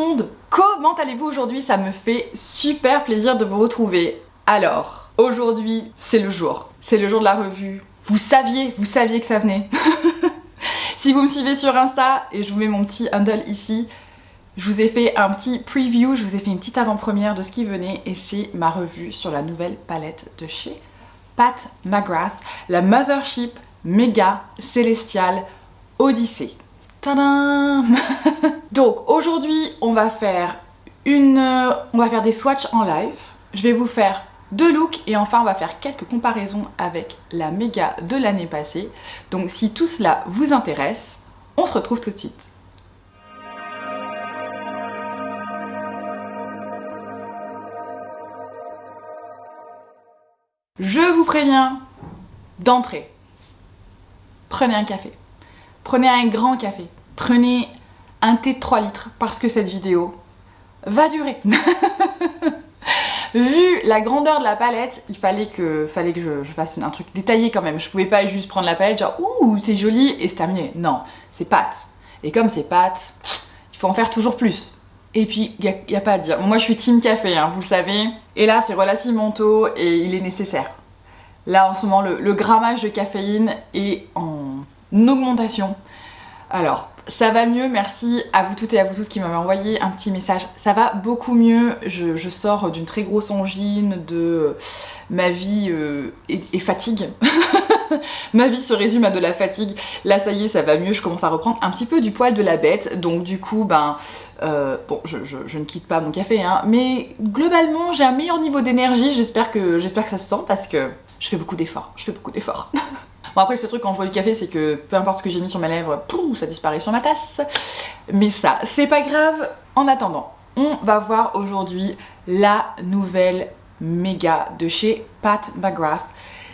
monde, comment allez-vous aujourd'hui? Ça me fait super plaisir de vous retrouver. Alors, aujourd'hui, c'est le jour de la revue. Vous saviez que ça venait. Si vous me suivez sur Insta, et je vous mets mon petit handle ici, je vous ai fait un petit preview, je vous ai fait une petite avant-première de ce qui venait, et c'est ma revue sur la nouvelle palette de chez Pat McGrath, la Mothership Mega Celestial Odyssey. Tadam. Donc aujourd'hui on va faire des swatchs en live. Je vais vous faire 2 looks et enfin on va faire quelques comparaisons avec la méga de l'année passée. Donc si tout cela vous intéresse, on se retrouve tout de suite. Je vous préviens d'entrée. Prenez un café. Prenez un grand café. Prenez un thé de 3 litres parce que cette vidéo va durer. Vu la grandeur de la palette, il fallait que je fasse un truc détaillé quand même. Je pouvais pas juste prendre la palette genre ouh c'est joli et c'est terminé. Non, c'est Pat. Et comme c'est Pat, il faut en faire toujours plus. Et puis y a pas à dire. Moi je suis team café, hein, vous le savez. Et là c'est relativement tôt et il est nécessaire. Là en ce moment le grammage de caféine est en augmentation. Alors, ça va mieux, merci à vous toutes et à vous tous qui m'avez envoyé un petit message. Ça va beaucoup mieux, je sors d'une très grosse angine, de ma vie et fatigue. Ma vie se résume à de la fatigue. Là ça y est, ça va mieux, je commence à reprendre un petit peu du poil de la bête. Donc du coup, bon, je ne quitte pas mon café, hein, mais globalement j'ai un meilleur niveau d'énergie, j'espère que ça se sent parce que je fais beaucoup d'efforts, Bon après le seul truc quand je bois du café c'est que peu importe ce que j'ai mis sur mes lèvres, ça disparaît sur ma tasse. Mais ça, c'est pas grave. En attendant, on va voir aujourd'hui la nouvelle méga de chez Pat McGrath.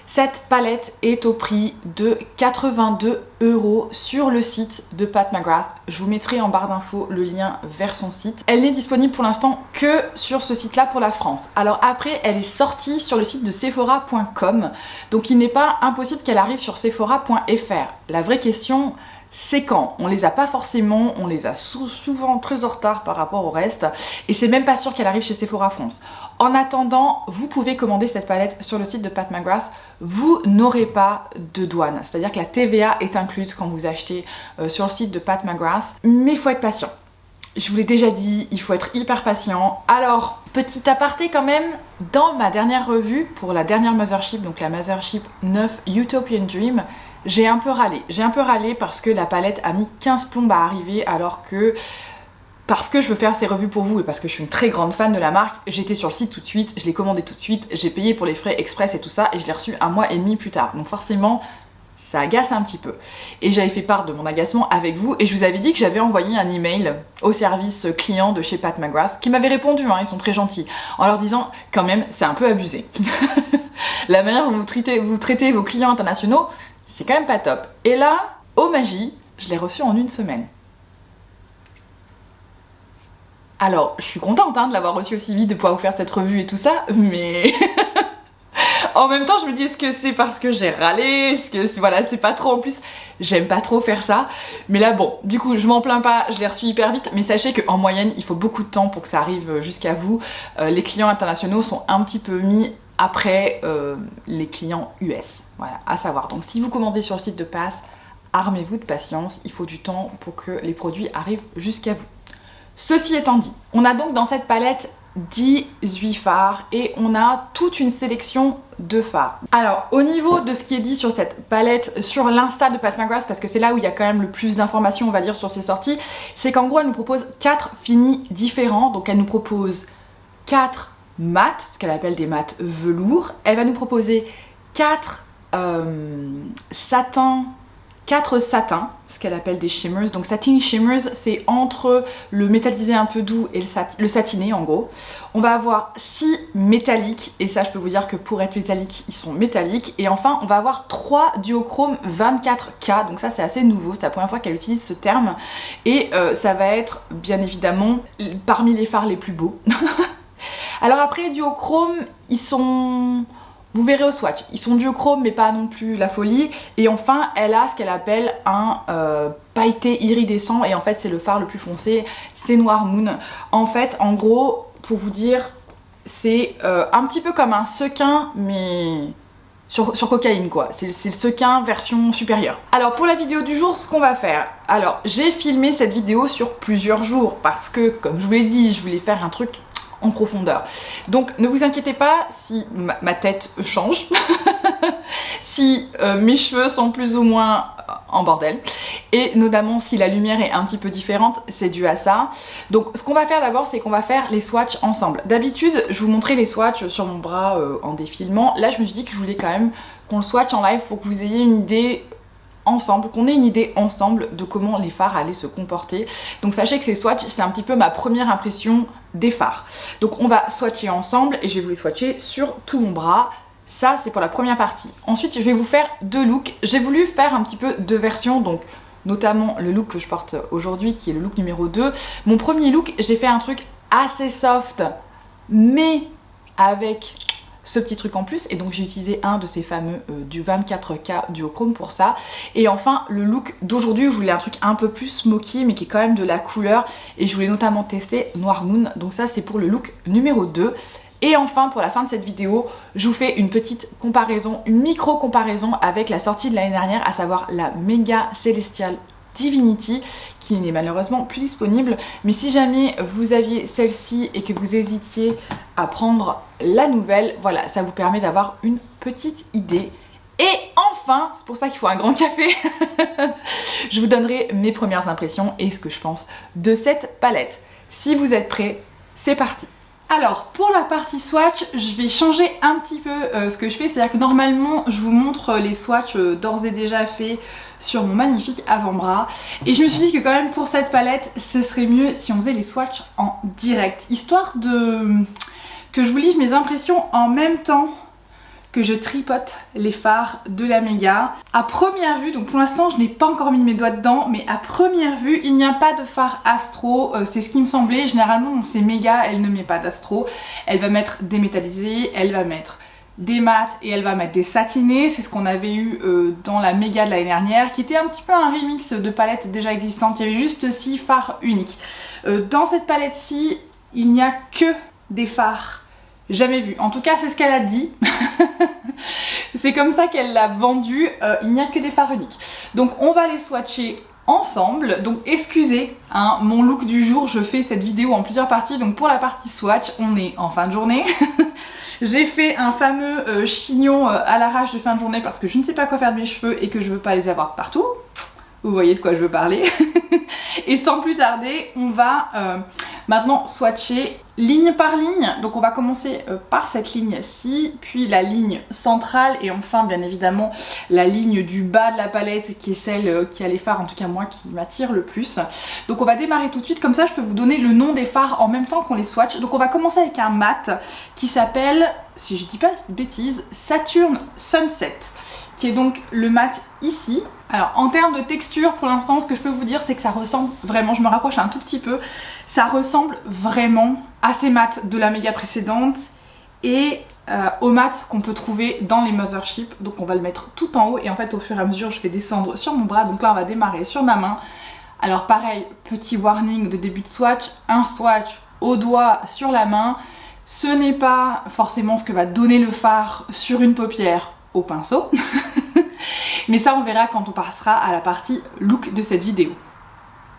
Cette palette est au prix de 82 € sur le site de Pat McGrath. Je vous mettrai en barre d'infos le lien vers son site. Elle n'est disponible pour l'instant que sur ce site-là pour la France. Alors après, elle est sortie sur le site de Sephora.com. Donc il n'est pas impossible qu'elle arrive sur Sephora.fr. La vraie question, c'est quand. On les a pas forcément, on les a souvent très en retard par rapport au reste. Et c'est même pas sûr qu'elle arrive chez Sephora France. En attendant, vous pouvez commander cette palette sur le site de Pat McGrath. Vous n'aurez pas de douane. C'est-à-dire que la TVA est incluse quand vous achetez sur le site de Pat McGrath. Mais il faut être patient. Je vous l'ai déjà dit, il faut être hyper patient. Alors, petit aparté quand même, dans ma dernière revue, pour la dernière Mothership, donc la Mothership 9 Utopian Dream, j'ai un peu râlé parce que la palette a mis 15 plombes à arriver alors que parce que je veux faire ces revues pour vous et parce que je suis une très grande fan de la marque, j'étais sur le site tout de suite, je l'ai commandé tout de suite, j'ai payé pour les frais express et tout ça et je l'ai reçu 1 mois et demi plus tard. Donc forcément, ça agace un petit peu. Et j'avais fait part de mon agacement avec vous et je vous avais dit que j'avais envoyé un email au service client de chez Pat McGrath qui m'avait répondu, hein, ils sont très gentils, en leur disant quand même c'est un peu abusé. La manière dont vous traitez vos clients internationaux, c'est quand même pas top. Et là, oh magie, je l'ai reçu en 1 semaine. Alors, je suis contente hein, de l'avoir reçu aussi vite, de pouvoir vous faire cette revue et tout ça, mais en même temps, je me dis, est-ce que c'est parce que j'ai râlé? Est-ce que voilà, c'est pas trop en plus? J'aime pas trop faire ça. Mais là, bon, du coup, je m'en plains pas, je l'ai reçu hyper vite. Mais sachez qu'en moyenne, il faut beaucoup de temps pour que ça arrive jusqu'à vous. Les clients internationaux sont un petit peu mis après les clients US. Voilà, à savoir. Donc si vous commandez sur le site de Pat, armez-vous de patience, il faut du temps pour que les produits arrivent jusqu'à vous. Ceci étant dit, on a donc dans cette palette 18 fards et on a toute une sélection de fards. Alors au niveau de ce qui est dit sur cette palette, sur l'Insta de Pat McGrath, parce que c'est là où il y a quand même le plus d'informations on va dire sur ses sorties, c'est qu'en gros elle nous propose 4 finis différents. Donc elle nous propose 4 mats, ce qu'elle appelle des mats velours. Elle va nous proposer 4 satins, ce qu'elle appelle des shimmers. Donc satin shimmers, c'est entre le métallisé un peu doux et le satiné en gros. On va avoir 6 métalliques, et ça je peux vous dire que pour être métallique, ils sont métalliques. Et enfin on va avoir 3 duochrome 24K, donc ça c'est assez nouveau, c'est la première fois qu'elle utilise ce terme. Et ça va être bien évidemment parmi les fards les plus beaux. Alors après duochrome, ils sont... Vous verrez au swatch, ils sont duochrome mais pas non plus la folie. Et enfin, elle a ce qu'elle appelle un pailleté iridescent et en fait c'est le fard le plus foncé, c'est Noir Moon. En fait en gros pour vous dire c'est un petit peu comme un sequin mais sur cocaïne quoi, c'est le sequin version supérieure. Alors pour la vidéo du jour ce qu'on va faire, alors j'ai filmé cette vidéo sur plusieurs jours parce que comme je vous l'ai dit je voulais faire un truc en profondeur. Donc ne vous inquiétez pas si ma tête change, si mes cheveux sont plus ou moins en bordel, et notamment si la lumière est un petit peu différente, c'est dû à ça. Donc ce qu'on va faire d'abord, c'est qu'on va faire les swatchs ensemble. D'habitude, je vous montrais les swatchs sur mon bras en défilement. Là, je me suis dit que je voulais quand même qu'on le swatch en live pour que vous ayez une idée ensemble, qu'on ait une idée ensemble de comment les fards allaient se comporter. Donc sachez que ces swatchs, c'est un petit peu ma première impression des fards. Donc on va swatcher ensemble et je vais vous les swatcher sur tout mon bras. Ça c'est pour la première partie. Ensuite je vais vous faire deux looks. J'ai voulu faire un petit peu deux versions, donc notamment le look que je porte aujourd'hui qui est le look numéro 2. Mon premier look, j'ai fait un truc assez soft mais avec ce petit truc en plus et donc j'ai utilisé un de ces fameux du 24K duochrome pour ça. Et enfin le look d'aujourd'hui, je voulais un truc un peu plus smoky mais qui est quand même de la couleur et je voulais notamment tester Noir Moon, donc ça c'est pour le look numéro 2. Et enfin pour la fin de cette vidéo, je vous fais une petite comparaison, une micro comparaison avec la sortie de l'année dernière, à savoir la Mega Celestial Divinity qui n'est malheureusement plus disponible, mais si jamais vous aviez celle-ci et que vous hésitiez à prendre la nouvelle, voilà, ça vous permet d'avoir une petite idée. Et enfin, c'est pour ça qu'il faut un grand café, je vous donnerai mes premières impressions et ce que je pense de cette palette. Si vous êtes prêts, c'est parti. Alors pour la partie swatch, je vais changer un petit peu ce que je fais, c'est-à-dire que normalement je vous montre les swatchs d'ores et déjà faits sur mon magnifique avant-bras et je me suis dit que quand même pour cette palette ce serait mieux si on faisait les swatchs en direct, histoire que je vous livre mes impressions en même temps que je tripote les fards de la Mega. À première vue, donc pour l'instant je n'ai pas encore mis mes doigts dedans, mais à première vue il n'y a pas de fard astro, c'est ce qui me semblait. Généralement c'est Mega, elle ne met pas d'astro, elle va mettre des métallisés, elle va mettre des mats et elle va mettre des satinés. C'est ce qu'on avait eu dans la Mega de l'année dernière, qui était un petit peu un remix de palettes déjà existantes. Il y avait juste 6 fards uniques. Dans cette palette-ci, il n'y a que des fards jamais vus. En tout cas, c'est ce qu'elle a dit. C'est comme ça qu'elle l'a vendu. Il n'y a que des fards uniques. Donc, on va les swatcher ensemble. Donc, excusez hein, mon look du jour. Je fais cette vidéo en plusieurs parties. Donc, pour la partie swatch, on est en fin de journée. J'ai fait un fameux chignon à l'arrache de fin de journée parce que je ne sais pas quoi faire de mes cheveux et que je veux pas les avoir partout. Vous voyez de quoi je veux parler. Et sans plus tarder, on va maintenant swatcher ligne par ligne. Donc on va commencer par cette ligne-ci, puis la ligne centrale et enfin bien évidemment la ligne du bas de la palette qui est celle qui a les fards, en tout cas moi, qui m'attire le plus. Donc on va démarrer tout de suite, comme ça je peux vous donner le nom des fards en même temps qu'on les swatch. Donc on va commencer avec un mat qui s'appelle, si je dis pas de bêtises, Saturn Sunset, qui est donc le mat ici. Alors en termes de texture, pour l'instant ce que je peux vous dire c'est que ça ressemble vraiment, je me rapproche un tout petit peu, ça ressemble vraiment à ces mats de la Mega précédente et aux mats qu'on peut trouver dans les Mothership. Donc on va le mettre tout en haut et en fait au fur et à mesure je vais descendre sur mon bras. Donc là on va démarrer sur ma main. Alors pareil, petit warning de début de swatch, un swatch au doigt sur la main, ce n'est pas forcément ce que va donner le fard sur une paupière au pinceau. Mais ça on verra quand on passera à la partie look de cette vidéo.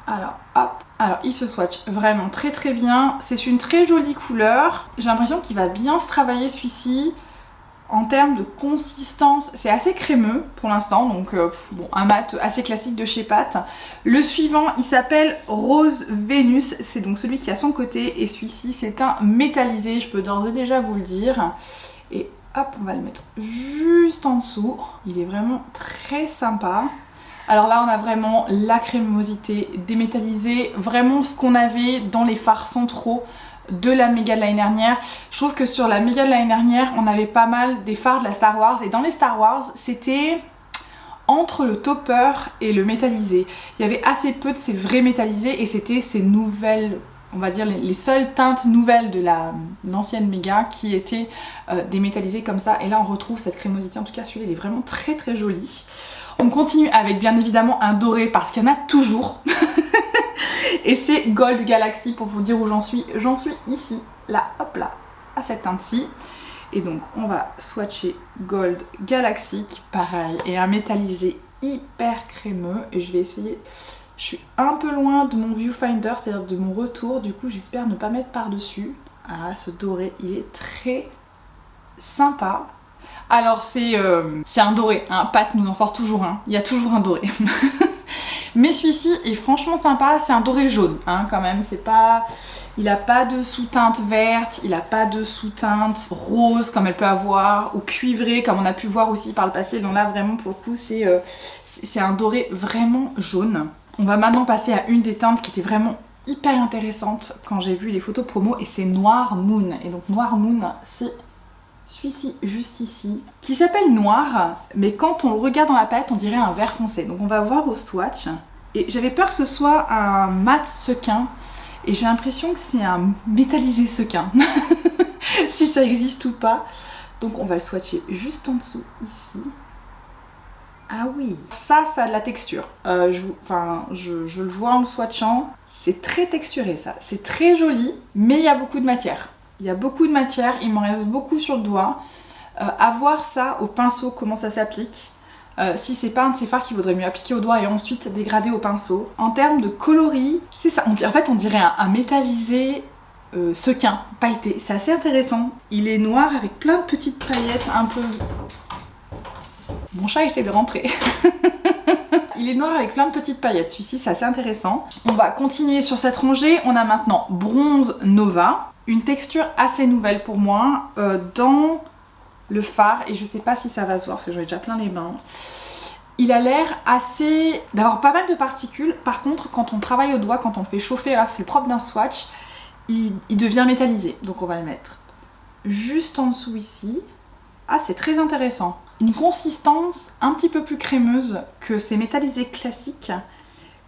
Alors hop, alors il se swatch vraiment très très bien, c'est une très jolie couleur. J'ai l'impression qu'il va bien se travailler celui-ci. En termes de consistance, c'est assez crémeux pour l'instant, donc bon, un mat assez classique de chez Pat. Le suivant il s'appelle Rose Vénus, c'est donc celui qui est à son côté et celui-ci c'est un métallisé, je peux d'ores et déjà vous le dire. Et hop, on va le mettre juste en dessous. Il est vraiment très sympa. Alors là, on a vraiment la crémosité démétallisée, vraiment ce qu'on avait dans les fards centraux de la Mega de l'année dernière. Je trouve que sur la Mega de l'année dernière, on avait pas mal des fards de la Star Wars. Et dans les Star Wars, c'était entre le topper et le métallisé. Il y avait assez peu de ces vrais métallisés et c'était ces nouvelles, on va dire les seules teintes nouvelles de l'ancienne Mega qui étaient des métallisés comme ça. Et là on retrouve cette crémosité, en tout cas celui-là il est vraiment très très joli. On continue avec bien évidemment un doré parce qu'il y en a toujours. Et c'est Gold Galaxy pour vous dire où j'en suis. J'en suis ici, là, hop là, à cette teinte-ci. Et donc on va swatcher Gold Galaxy qui pareil est un métallisé hyper crémeux. Et je vais essayer, je suis un peu loin de mon viewfinder, c'est-à-dire de mon retour. Du coup j'espère ne pas mettre par-dessus. Ah, ce doré il est très sympa. Alors c'est un doré, hein. Pat nous en sort toujours un, il y a toujours un doré. Mais celui-ci est franchement sympa, c'est un doré jaune hein, quand même, c'est pas... Il a pas de sous-teinte verte, il a pas de sous-teinte rose comme elle peut avoir, ou cuivré comme on a pu voir aussi par le passé. Donc là vraiment pour le coup c'est un doré vraiment jaune. On va maintenant passer à une des teintes qui était vraiment hyper intéressante quand j'ai vu les photos promo, et c'est Noir Moon. Et donc Noir Moon c'est celui-ci juste ici, qui s'appelle Noir, mais quand on le regarde dans la palette on dirait un vert foncé. Donc on va voir au swatch, et j'avais peur que ce soit un mat sequin, et j'ai l'impression que c'est un métallisé sequin, si ça existe ou pas. Donc on va le swatcher juste en dessous ici. Ah oui, ça a de la texture. Je le vois en le swatchant, c'est très texturé ça, c'est très joli, mais il y a beaucoup de matière. Il y a beaucoup de matière, il m'en reste beaucoup sur le doigt. À voir ça au pinceau, comment ça s'applique. Si c'est pas un de ces fards qu'il vaudrait mieux appliquer au doigt et ensuite dégrader au pinceau. En termes de coloris, c'est ça. En fait, on dirait un métallisé sequin, pailleté. C'est assez intéressant. Il est noir avec plein de petites paillettes un peu... Mon chat essaie de rentrer. Il est noir avec plein de petites paillettes. Celui-ci, c'est assez intéressant. On va continuer sur cette rangée. On a maintenant Bronze Nova. Une texture assez nouvelle pour moi dans le fard, et je sais pas si ça va se voir parce que j'en ai déjà plein les mains. Il a l'air assez... d'avoir pas mal de particules. Par contre, quand on travaille au doigt, quand on le fait chauffer, là c'est le propre d'un swatch, il devient métallisé. Donc on va le mettre juste en dessous ici. Ah, c'est très intéressant. Une consistance un petit peu plus crémeuse que ces métallisés classiques,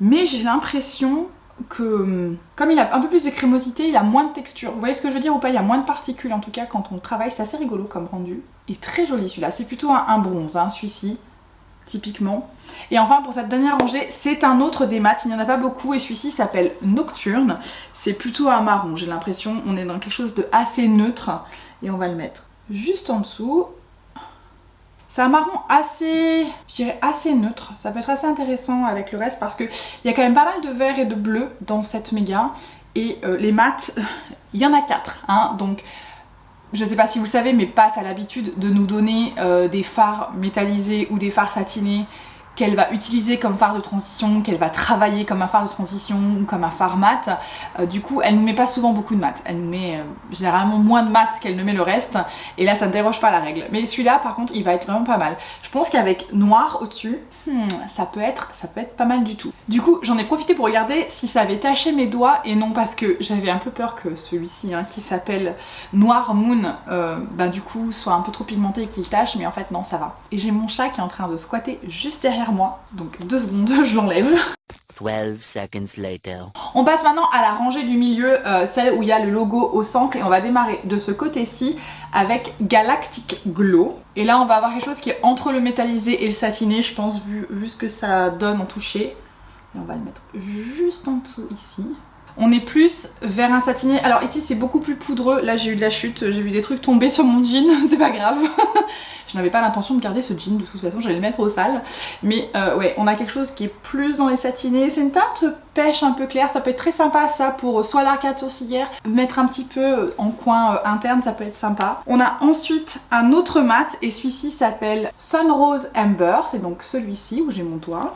mais j'ai l'impression que comme il a un peu plus de crémosité, il a moins de texture. Vous voyez ce que je veux dire ou pas? Il y a moins de particules en tout cas quand on travaille, c'est assez rigolo comme rendu. Et très joli celui-là, c'est plutôt un bronze hein, celui-ci, typiquement. Et enfin pour cette dernière rangée, c'est un autre des mats, il n'y en a pas beaucoup, et celui-ci s'appelle Nocturne. C'est plutôt un marron, j'ai l'impression, on est dans quelque chose de assez neutre, et on va le mettre juste en dessous. C'est un marron assez, je dirais assez neutre, ça peut être assez intéressant avec le reste parce qu'il y a quand même pas mal de vert et de bleu dans cette méga, et les mats, il y en a 4, hein, donc je sais pas si vous le savez mais Pat a l'habitude de nous donner des fards métallisés ou des fards satinés qu'elle va utiliser comme fard de transition, qu'elle va travailler comme un fard de transition ou comme un fard mat. Du coup, elle ne met pas souvent beaucoup de mat. Elle nous met généralement moins de mat qu'elle ne met le reste. Et là, ça ne déroge pas la règle. Mais celui-là, par contre, il va être vraiment pas mal. Je pense qu'avec noir au-dessus, ça peut être pas mal du tout. Du coup, j'en ai profité pour regarder si ça avait taché mes doigts. Et non, parce que j'avais un peu peur que celui-ci, hein, qui s'appelle Noir Moon, du coup, soit un peu trop pigmenté et qu'il tache. Mais en fait, non, ça va. Et j'ai mon chat qui est en train de squatter juste derrière moi, donc 2 secondes, je l'enlève. 12 seconds later. On passe maintenant à la rangée du milieu, celle où il y a le logo au centre, et on va démarrer de ce côté-ci avec Galactic Glow. Et là on va avoir quelque chose qui est entre le métallisé et le satiné, je pense, vu ce que ça donne en toucher. Et on va le mettre juste en dessous ici. On est plus vers un satiné. Alors ici c'est beaucoup plus poudreux. Là j'ai eu de la chute, j'ai vu des trucs tomber sur mon jean, c'est pas grave. Je n'avais pas l'intention de garder ce jean, de toute façon j'allais le mettre au sale. Mais ouais, on a quelque chose qui est plus dans les satinés. C'est une teinte pêche un peu claire, ça peut être très sympa ça pour soit l'arcade sourcilière, mettre un petit peu en coin interne, ça peut être sympa. On a ensuite un autre mat, et celui-ci s'appelle Sunrose Amber, c'est donc celui-ci où j'ai mon doigt.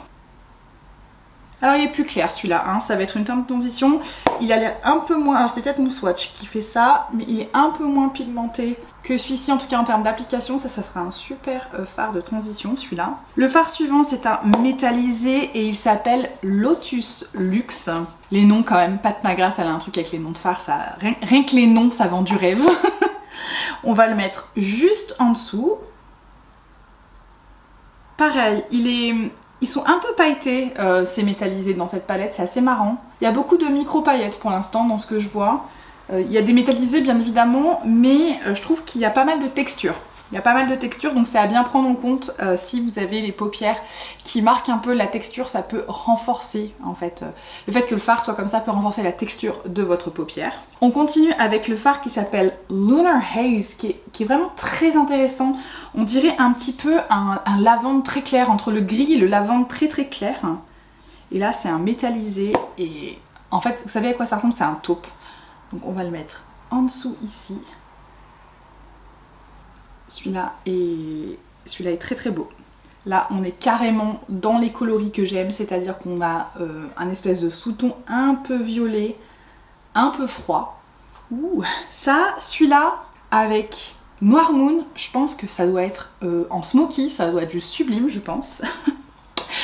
Alors il est plus clair celui-là, hein. Ça va être une teinte de transition. Il a l'air un peu moins, alors c'est peut-être mon swatch qui fait ça, mais il est un peu moins pigmenté que celui-ci, en tout cas en termes d'application. Ça sera un super fard de transition celui-là. Le fard suivant c'est un métallisé et il s'appelle Lotus Luxe. Les noms quand même, Pat Magras elle a un truc avec les noms de fard, ça, rien que les noms ça vend du rêve. On va le mettre juste en dessous. Pareil, ils sont un peu pailletés, ces métallisés dans cette palette, c'est assez marrant. Il y a beaucoup de micro-paillettes pour l'instant dans ce que je vois. Il y a des métallisés bien évidemment, mais je trouve qu'il y a pas mal de texture Il y a pas mal de textures, donc c'est à bien prendre en compte. Si vous avez les paupières qui marquent un peu la texture, ça peut renforcer en fait. Le fait que le fard soit comme ça peut renforcer la texture de votre paupière. On continue avec le fard qui s'appelle Lunar Haze, qui est vraiment très intéressant. On dirait un petit peu un lavande très clair, entre le gris et le lavande très très clair. Et là c'est un métallisé et en fait vous savez à quoi ça ressemble, c'est un taupe. Donc on va le mettre en dessous ici. Celui-là est très très beau. Là on est carrément dans les coloris que j'aime, c'est-à-dire qu'on a un espèce de sous-ton un peu violet, un peu froid. Ouh, ça, celui-là avec Noir Moon, je pense que ça doit être en smoky, ça doit être juste sublime je pense.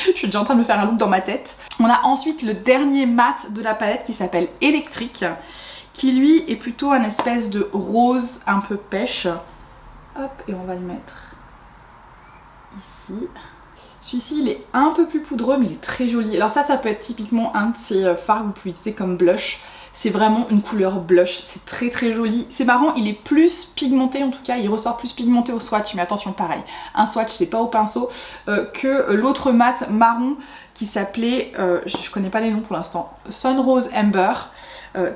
Je suis déjà en train de me faire un look dans ma tête. On a ensuite le dernier mat de la palette qui s'appelle Électrique, qui lui est plutôt un espèce de rose un peu pêche. Hop, et on va le mettre ici. Celui-ci, il est un peu plus poudreux, mais il est très joli. Alors ça peut être typiquement un de ces fards que vous pouvez utiliser comme blush. C'est vraiment une couleur blush, c'est très très joli. C'est marrant, il est plus pigmenté en tout cas, il ressort plus pigmenté au swatch, mais attention pareil, un swatch c'est pas au pinceau, que l'autre mat marron qui s'appelait, je connais pas les noms pour l'instant, Sun Rose Amber,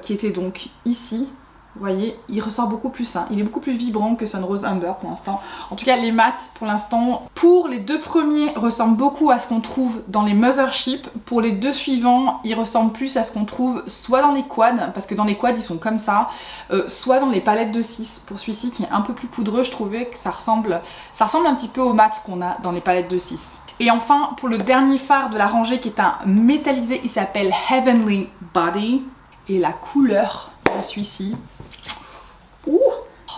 qui était donc ici. Vous voyez, il ressort beaucoup plus, il est beaucoup plus vibrant que Sun Rose Amber pour l'instant. En tout cas, les mats pour l'instant, pour les deux premiers, ressemblent beaucoup à ce qu'on trouve dans les Mothership. Pour les deux suivants, ils ressemblent plus à ce qu'on trouve soit dans les quads, parce que dans les quads ils sont comme ça, soit dans les palettes de 6. Pour celui-ci qui est un peu plus poudreux, je trouvais que ça ressemble un petit peu aux mats qu'on a dans les palettes de 6. Et enfin, pour le dernier fard de la rangée qui est un métallisé, il s'appelle Heavenly Body. Et la couleur de celui-ci, ouh,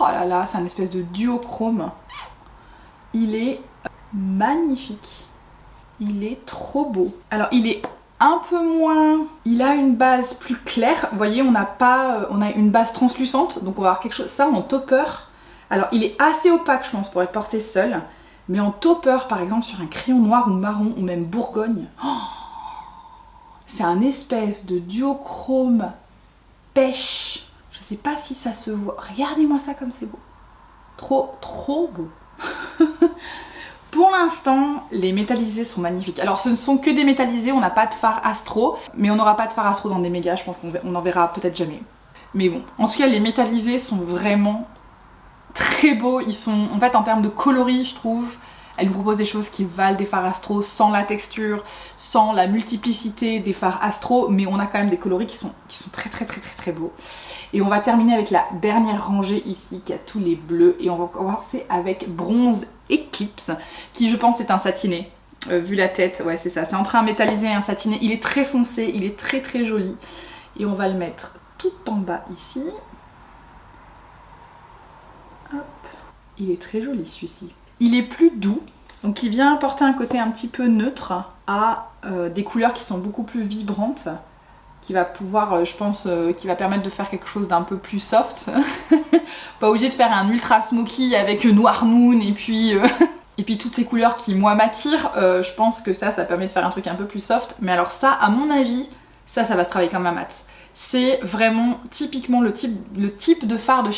oh là là, c'est un espèce de duochrome. Il est magnifique. Il est trop beau. Alors il est un peu moins... Il a une base plus claire. Vous voyez, on a une base translucante. Donc on va avoir quelque chose... Ça en topper. Alors il est assez opaque, je pense, pour être porté seul. Mais en topper, par exemple, sur un crayon noir ou marron, ou même Bourgogne... Oh, c'est un espèce de duochrome pêche. Je sais pas si ça se voit. Regardez-moi ça comme c'est beau. Trop beau. Pour l'instant, les métallisés sont magnifiques. Alors ce ne sont que des métallisés, on n'a pas de fard astro. Mais on n'aura pas de fard astro dans des mégas, je pense qu'on en verra peut-être jamais. Mais bon, en tout cas les métallisés sont vraiment très beaux. Ils sont, en fait en termes de coloris je trouve, elle nous propose des choses qui valent des fards astro sans la texture, sans la multiplicité des fards astro, mais on a quand même des coloris qui sont très beaux. Et on va terminer avec la dernière rangée ici qui a tous les bleus et on va commencer avec Bronze Eclipse qui je pense est un satiné. Vu la tête, ouais c'est ça, c'est entre un métallisé et un satiné. Il est très foncé, il est très joli. Et on va le mettre tout en bas ici. Hop. Il est très joli celui-ci. Il est plus doux, donc il vient apporter un côté un petit peu neutre à des couleurs qui sont beaucoup plus vibrantes, qui va pouvoir, je pense, qui va permettre de faire quelque chose d'un peu plus soft. Pas obligé de faire un ultra smoky avec Noir Moon et puis toutes ces couleurs qui moi m'attirent. Je pense que ça permet de faire un truc un peu plus soft. Mais alors ça, à mon avis, ça va se travailler comme un mat. C'est vraiment typiquement le type de fard de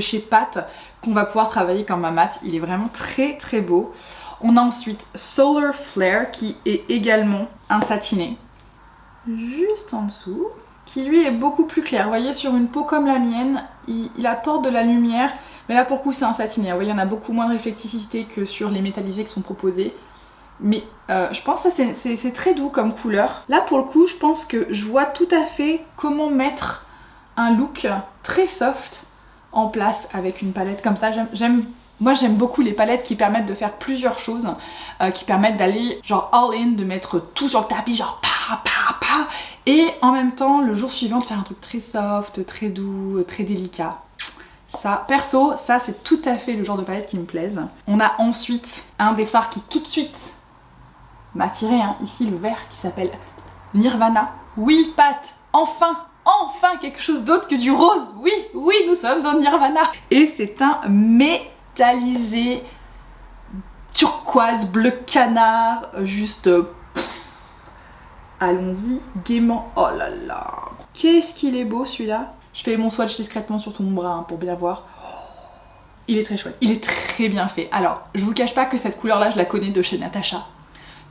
chez Pat qu'on va pouvoir travailler comme un mat. Il est vraiment très beau. On a ensuite Solar Flare qui est également un satiné. Juste en dessous. Qui lui est beaucoup plus clair. Vous voyez, sur une peau comme la mienne, il apporte de la lumière. Mais là pour le coup c'est un satiné. Vous voyez, on a beaucoup moins de réflexivité que sur les métallisés qui sont proposés. Mais je pense que c'est très doux comme couleur. Là pour le coup je pense que je vois tout à fait comment mettre un look très soft en place avec une palette comme ça. Moi j'aime beaucoup les palettes qui permettent de faire plusieurs choses, qui permettent d'aller genre all in, de mettre tout sur le tapis, genre pa, et en même temps le jour suivant de faire un truc très soft, très doux, très délicat. Ça, perso, ça c'est tout à fait le genre de palette qui me plaise. On a ensuite un des fards qui tout de suite m'a attiré, ici le vert, qui s'appelle Nirvana. Oui Pat, enfin quelque chose d'autre que du rose. Oui, nous sommes en Nirvana. Et c'est un métallisé turquoise bleu canard, juste allons-y gaiement. Oh là là, qu'est-ce qu'il est beau celui-là. Je fais mon swatch discrètement sur tout mon bras pour bien voir. Il est très chouette, il est très bien fait. Alors, je vous cache pas que cette couleur-là, je la connais de chez Natacha.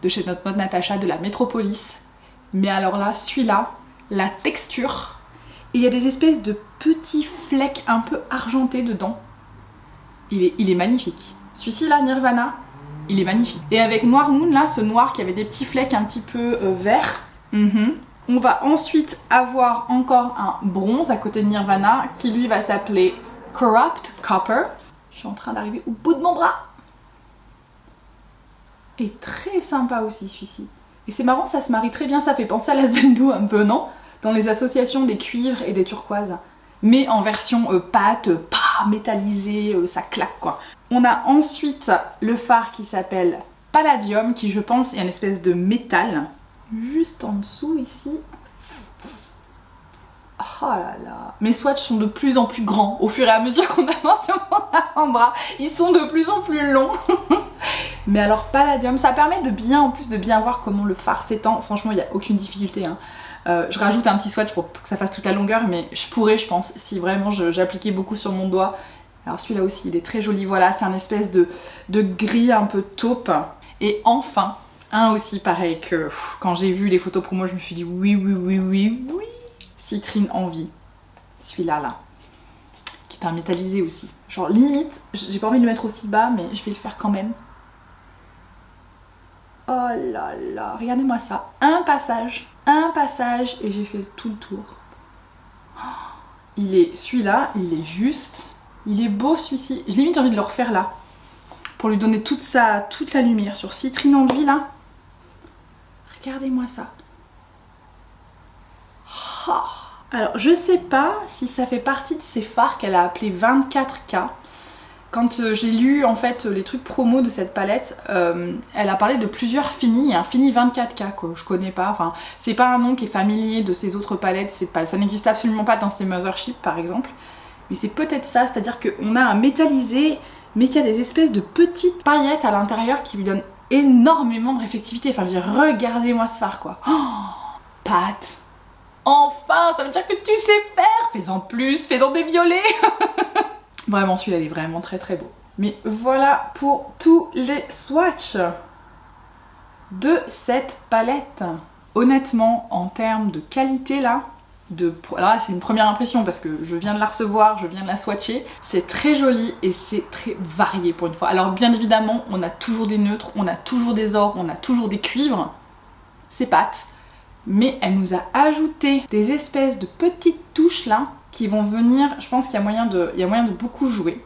De chez notre mode Natacha, de la Métropolis. Mais alors là, celui-là, la texture, et il y a des espèces de petits flecks un peu argentés dedans. Il est magnifique. Celui-ci là, Nirvana, il est magnifique. Et avec Noir Moon là, ce noir qui avait des petits flecks un petit peu verts. On va ensuite avoir encore un bronze à côté de Nirvana qui lui va s'appeler Corrupt Copper. Je suis en train d'arriver au bout de mon bras. Et très sympa aussi celui-ci. Et c'est marrant, ça se marie très bien, ça fait penser à la Zendo un peu, non? Dans les associations des cuivres et des turquoises. Mais en version pâte, métallisée, ça claque quoi. On a ensuite le fard qui s'appelle Palladium, qui je pense est une espèce de métal. Juste en dessous ici. Oh là là. Mes swatchs sont de plus en plus grands au fur et à mesure qu'on avance sur mon avant-bras. Ils sont de plus en plus longs. Mais alors Palladium, ça permet de bien, en plus de bien voir comment le fard s'étend. Franchement, il n'y a aucune difficulté. Hein. Je rajoute un petit swatch pour que ça fasse toute la longueur, mais je pourrais, je pense, si vraiment j'appliquais beaucoup sur mon doigt. Alors celui-là aussi, il est très joli. Voilà, c'est un espèce de gris un peu taupe. Et enfin, un aussi pareil que quand j'ai vu les photos promo, je me suis dit oui. Citrine Envie. Celui-là, là. Qui est un métallisé aussi. Genre limite, j'ai pas envie de le mettre aussi bas, mais je vais le faire quand même. Oh là là, regardez-moi ça. Un passage et j'ai fait tout le tour. Il est, celui-là, il est juste. Il est beau celui-ci. J'ai limite envie de le refaire là. Pour lui donner toute la lumière sur Citrine Envie là. Regardez-moi ça. Oh. Alors je sais pas si ça fait partie de ces fards qu'elle a appelé 24K. Quand j'ai lu en fait les trucs promo de cette palette, elle a parlé de plusieurs finis, un fini 24K que je connais pas, enfin c'est pas un nom qui est familier de ces autres palettes, ça n'existe absolument pas dans ces Mothership par exemple, mais c'est peut-être ça, c'est-à-dire qu'on a un métallisé mais qui a des espèces de petites paillettes à l'intérieur qui lui donnent énormément de réflectivité, enfin je veux dire regardez-moi ce fard quoi. Oh, Pat, enfin ça veut dire que tu sais faire, fais-en plus, fais-en des violets. Vraiment, celui-là, il est vraiment très très beau. Mais voilà pour tous les swatchs de cette palette. Honnêtement, en termes de qualité là, là c'est une première impression parce que je viens de la recevoir, je viens de la swatcher. C'est très joli et c'est très varié pour une fois. Alors bien évidemment, on a toujours des neutres, on a toujours des ors, on a toujours des cuivres. C'est Pat. Mais elle nous a ajouté des espèces de petites touches là qui vont venir, je pense qu'il y a moyen de beaucoup jouer.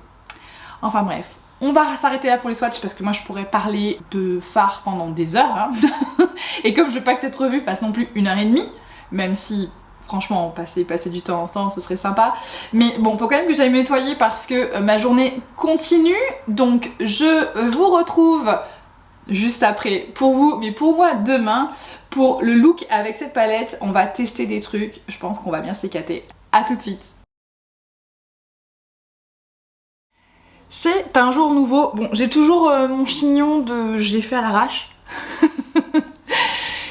Enfin bref, on va s'arrêter là pour les swatchs parce que moi je pourrais parler de fard pendant des heures. Hein. Et comme je veux pas que cette revue fasse non plus 1h30, même si franchement passer du temps ensemble ce serait sympa. Mais bon, faut quand même que j'aille me nettoyer parce que ma journée continue. Donc je vous retrouve juste après pour vous, mais pour moi demain. Pour le look avec cette palette, on va tester des trucs. Je pense qu'on va bien s'éclater. A tout de suite. C'est un jour nouveau. Bon, j'ai toujours mon chignon de... Je l'ai fait à l'arrache.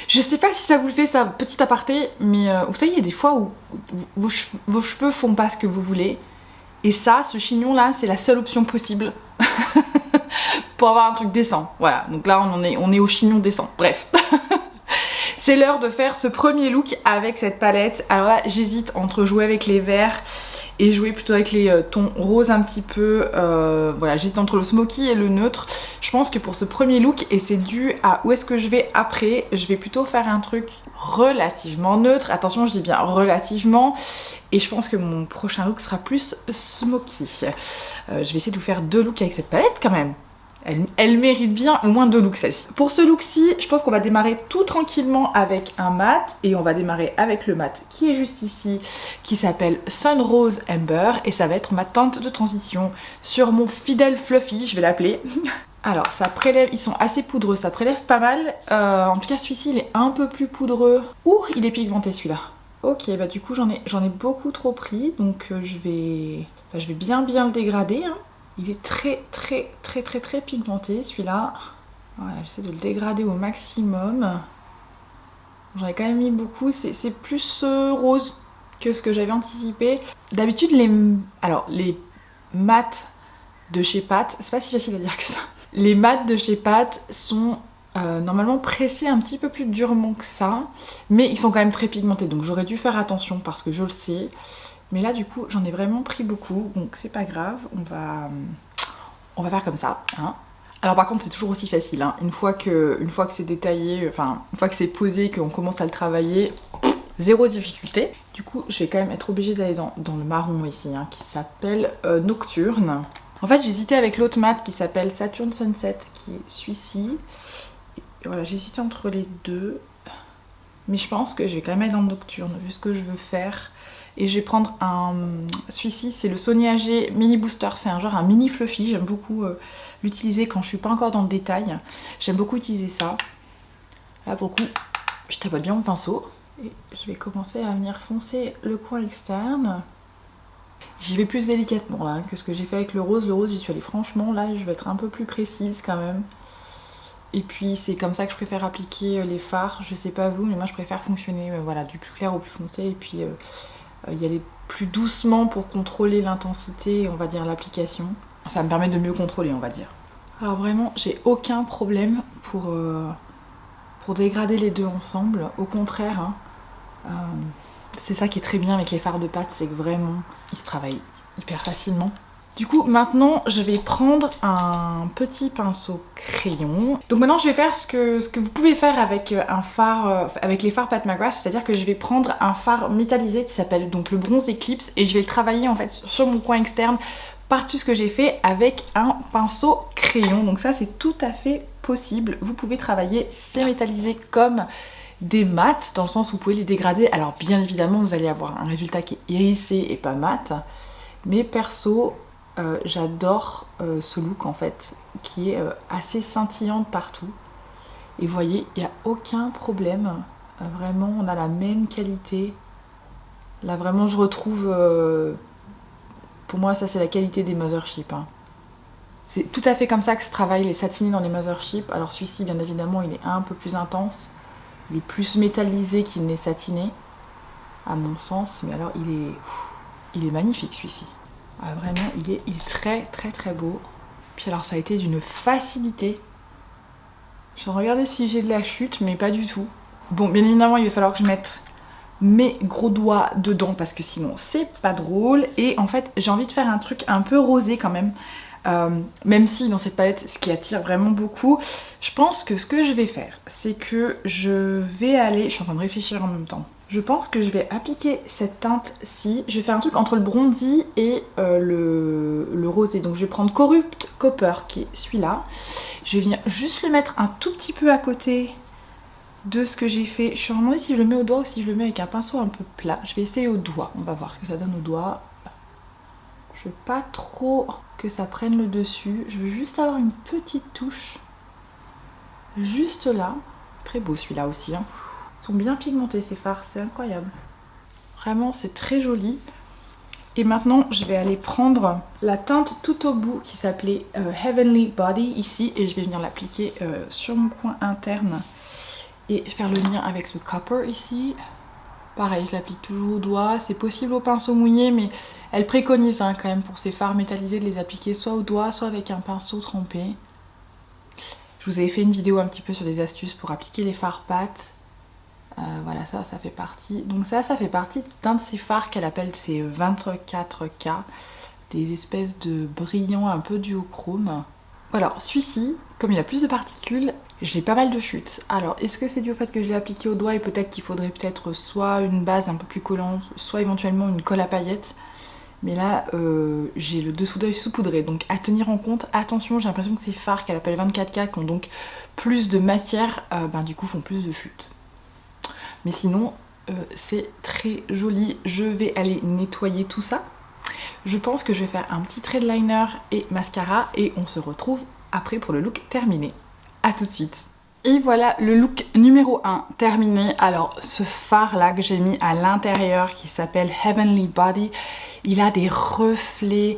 Je sais pas si ça vous le fait, ça, petit aparté, mais vous savez, il y a des fois où vos cheveux font pas ce que vous voulez. Et ça, ce chignon là, c'est la seule option possible. Pour avoir un truc décent. Voilà, donc là on est au chignon décent. Bref. C'est l'heure de faire ce premier look avec cette palette. Alors là, j'hésite entre jouer avec les verts et jouer plutôt avec les tons roses un petit peu. Voilà, j'hésite entre le smoky et le neutre. Je pense que pour ce premier look, et c'est dû à où est-ce que je vais après, je vais plutôt faire un truc relativement neutre. Attention, je dis bien relativement. Et je pense que mon prochain look sera plus smoky. Je vais essayer de vous faire 2 looks avec cette palette quand même. Elle mérite bien au moins 2 looks celle-ci. Pour ce look-ci, je pense qu'on va démarrer tout tranquillement avec un mat. Et on va démarrer avec le mat qui est juste ici, qui s'appelle Sun Rose Amber. Et ça va être ma teinte de transition sur mon fidèle Fluffy, je vais l'appeler. Alors ça prélève, ils sont assez poudreux, ça prélève pas mal. En tout cas celui-ci il est un peu plus poudreux. Ouh, il est pigmenté celui-là. Ok, bah du coup j'en ai beaucoup trop pris. Donc je vais bien le dégrader. Hein. Il est très pigmenté celui-là. Voilà, j'essaie de le dégrader au maximum. J'en ai quand même mis beaucoup. C'est plus rose que ce que j'avais anticipé. D'habitude les mats de chez Pat, c'est pas si facile à dire que ça. Les mat de chez Pat sont normalement pressés un petit peu plus durement que ça, mais ils sont quand même très pigmentés, donc j'aurais dû faire attention parce que je le sais. Mais là du coup j'en ai vraiment pris beaucoup, donc c'est pas grave, on va faire comme ça. Hein. Alors par contre c'est toujours aussi facile, hein. Une fois que c'est détaillé, enfin une fois que c'est posé, qu'on commence à le travailler, zéro difficulté. Du coup je vais quand même être obligée d'aller dans le marron ici, hein, qui s'appelle Nocturne. En fait j'hésitais avec l'autre mat qui s'appelle Saturn Sunset, qui est celui-ci. Et voilà, j'hésitais entre les deux. Mais je pense que je vais quand même aller dans le Nocturne, vu ce que je veux faire. Et je vais prendre celui-ci, c'est le Sony AG Mini Booster. C'est un mini fluffy, j'aime beaucoup l'utiliser quand je suis pas encore dans le détail. J'aime beaucoup utiliser ça. Là pour le coup, je tapote bien mon pinceau. Et je vais commencer à venir foncer le coin externe. J'y vais plus délicatement là que ce que j'ai fait avec le rose. Le rose, j'y suis allée franchement, là je vais être un peu plus précise quand même. Et puis c'est comme ça que je préfère appliquer les fards. Je sais pas vous, mais moi je préfère fonctionner voilà, du plus clair au plus foncé. Et puis y aller plus doucement pour contrôler l'intensité, on va dire l'application. Ça me permet de mieux contrôler, on va dire. Alors vraiment, j'ai aucun problème pour dégrader les deux ensemble. Au contraire, hein, c'est ça qui est très bien avec les fards de Pat, c'est que vraiment, ils se travaillent hyper facilement. Du coup, maintenant, je vais prendre un petit pinceau crayon. Donc maintenant, je vais faire ce que vous pouvez faire avec un fard, avec les fards Pat McGrath, c'est-à-dire que je vais prendre un fard métallisé qui s'appelle donc le Bronze Eclipse et je vais le travailler en fait sur mon coin externe par tout ce que j'ai fait avec un pinceau crayon. Donc ça, c'est tout à fait possible. Vous pouvez travailler ces métallisés comme des mats, dans le sens où vous pouvez les dégrader. Alors bien évidemment, vous allez avoir un résultat qui est hérissé et pas mat. Mais perso, j'adore ce look en fait, qui est assez scintillant de partout. Et vous voyez, il n'y a aucun problème. Vraiment, on a la même qualité. Là vraiment, je retrouve... pour moi, ça c'est la qualité des Mothership. Hein. C'est tout à fait comme ça que se travaillent les satinés dans les Mothership. Alors celui-ci, bien évidemment, il est un peu plus intense. Il est plus métallisé qu'il n'est satiné, à mon sens. Mais alors, il est magnifique celui-ci. Ah, vraiment, il est très très très beau. Puis alors, ça a été d'une facilité. Je vais regarder si j'ai de la chute, mais pas du tout. Bon, bien évidemment, il va falloir que je mette mes gros doigts dedans parce que sinon, c'est pas drôle. Et en fait, j'ai envie de faire un truc un peu rosé quand même. Même si dans cette palette, ce qui attire vraiment beaucoup, je pense que ce que je vais faire, c'est que je vais aller... Je suis en train de réfléchir en même temps. Je pense que je vais appliquer cette teinte-ci. Je vais faire un truc entre le bronzy et le rosé. Donc je vais prendre Corrupt Copper, qui est celui-là. Je vais venir juste le mettre un tout petit peu à côté de ce que j'ai fait. Je suis en train de me demander si je le mets au doigt ou si je le mets avec un pinceau un peu plat. Je vais essayer au doigt. On va voir ce que ça donne au doigt. Je veux pas trop que ça prenne le dessus. Je veux juste avoir une petite touche. Juste là. Très beau celui-là aussi. Hein. Ils sont bien pigmentés ces fards, c'est incroyable. Vraiment, c'est très joli. Et maintenant, je vais aller prendre la teinte tout au bout qui s'appelait Heavenly Body ici. Et je vais venir l'appliquer sur mon coin interne. Et faire le lien avec le copper ici. Pareil, je l'applique toujours au doigt. C'est possible au pinceau mouillé, mais elle préconise hein, quand même pour ces fards métallisés de les appliquer soit au doigt, soit avec un pinceau trempé. Je vous avais fait une vidéo un petit peu sur des astuces pour appliquer les fards Pat. Voilà, ça fait partie. Donc ça fait partie d'un de ces fards qu'elle appelle ses 24K. Des espèces de brillants un peu duochrome. Voilà, celui-ci, comme il a plus de particules, j'ai pas mal de chutes. Alors, est-ce que c'est dû au fait que je l'ai appliqué au doigt et peut-être qu'il faudrait peut-être soit une base un peu plus collante, soit éventuellement une colle à paillettes. Mais là, j'ai le dessous d'œil saupoudré, donc à tenir en compte. Attention, j'ai l'impression que ces fards qu'elle appelle 24K, qui ont donc plus de matière, du coup font plus de chutes. Mais sinon, c'est très joli. Je vais aller nettoyer tout ça. Je pense que je vais faire un petit trait de liner et mascara et on se retrouve après pour le look terminé. A tout de suite. Et voilà le look numéro 1 terminé. Alors ce fard là que j'ai mis à l'intérieur qui s'appelle Heavenly Body, il a des reflets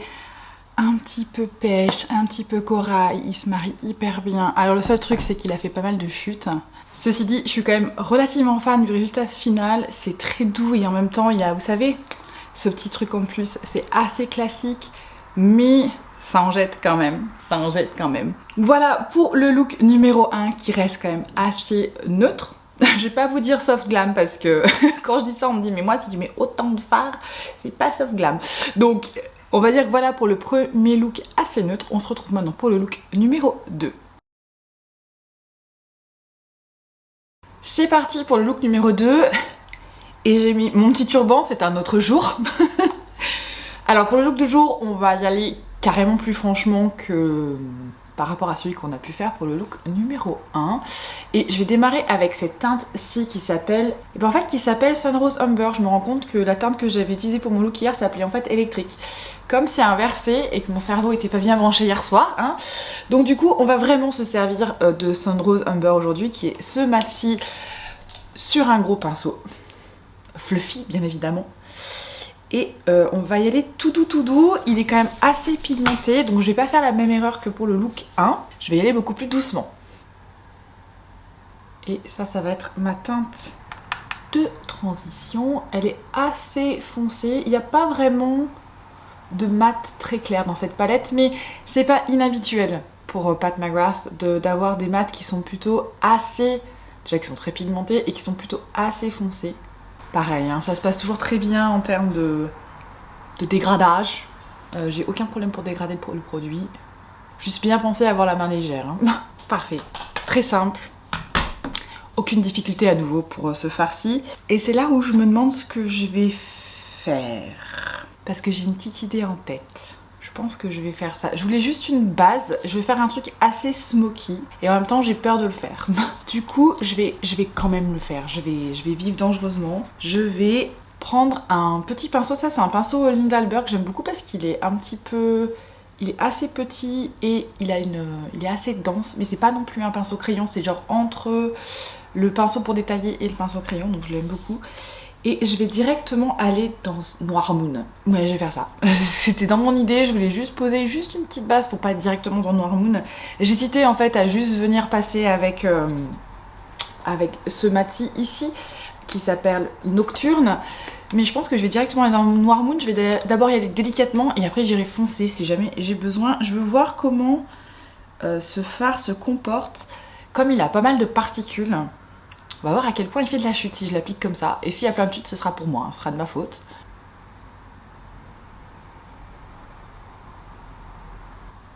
un petit peu pêche, un petit peu corail, il se marie hyper bien. Alors le seul truc c'est qu'il a fait pas mal de chutes. Ceci dit, je suis quand même relativement fan du résultat final, c'est très doux et en même temps il y a, vous savez, ce petit truc en plus, c'est assez classique, mais ça en jette quand même, ça en jette quand même. Voilà pour le look numéro 1 qui reste quand même assez neutre. Je vais pas vous dire soft glam parce que quand je dis ça on me dit mais moi si tu mets autant de fard c'est pas soft glam. Donc on va dire que voilà pour le premier look assez neutre. On se retrouve maintenant pour le look numéro 2. C'est parti pour le look numéro 2. Et j'ai mis mon petit turban, c'est un autre jour. Alors pour le look du jour, on va y aller carrément plus franchement que par rapport à celui qu'on a pu faire pour le look numéro 1. Et je vais démarrer avec cette teinte-ci qui s'appelle... qui s'appelle Sunrose Umber. Je me rends compte que la teinte que j'avais utilisée pour mon look hier s'appelait en fait électrique. Comme c'est inversé et que mon cerveau était pas bien branché hier soir, hein. Donc du coup, on va vraiment se servir de Sunrose Umber aujourd'hui, qui est ce mat-ci sur un gros pinceau. Fluffy, bien évidemment. Et on va y aller tout doux. Il est quand même assez pigmenté, donc je vais pas faire la même erreur que pour le look 1. Je vais y aller beaucoup plus doucement. Et ça va être ma teinte de transition. Elle est assez foncée. Il n'y a pas vraiment de mat très clair dans cette palette, mais c'est pas inhabituel pour Pat McGrath d'avoir des mats qui sont plutôt assez... Déjà qui sont très pigmentés et qui sont plutôt assez foncés. Pareil, hein, ça se passe toujours très bien en termes de dégradage. J'ai aucun problème pour dégrader le produit. Juste bien penser à avoir la main légère. Hein. Parfait. Très simple. Aucune difficulté à nouveau pour ce farci. Et c'est là où je me demande ce que je vais faire. Parce que j'ai une petite idée en tête. Je pense que je vais faire ça. Je voulais juste une base. Je vais faire un truc assez smoky. Et en même temps, j'ai peur de le faire. Du coup, je vais quand même le faire. Je vais vivre dangereusement. Je vais prendre un petit pinceau. Ça, c'est un pinceau Lindalberg. J'aime beaucoup parce qu'il est un petit peu... Il est assez petit et il est assez dense. Mais c'est pas non plus un pinceau crayon. C'est genre entre le pinceau pour détailler et le pinceau crayon. Donc je l'aime beaucoup. Et je vais directement aller dans Noir Moon. Ouais, je vais faire ça. C'était dans mon idée, je voulais juste poser juste une petite base pour pas être directement dans Noir Moon. J'hésitais en fait à juste venir passer avec ce mat-ci ici, qui s'appelle Nocturne. Mais je pense que je vais directement aller dans Noir Moon. Je vais d'abord y aller délicatement et après j'irai foncer si jamais j'ai besoin. Je veux voir comment ce fard se comporte. Comme il a pas mal de particules... On va voir à quel point il fait de la chute si je l'applique comme ça. Et s'il y a plein de chutes, ce sera pour moi, hein, ce sera de ma faute.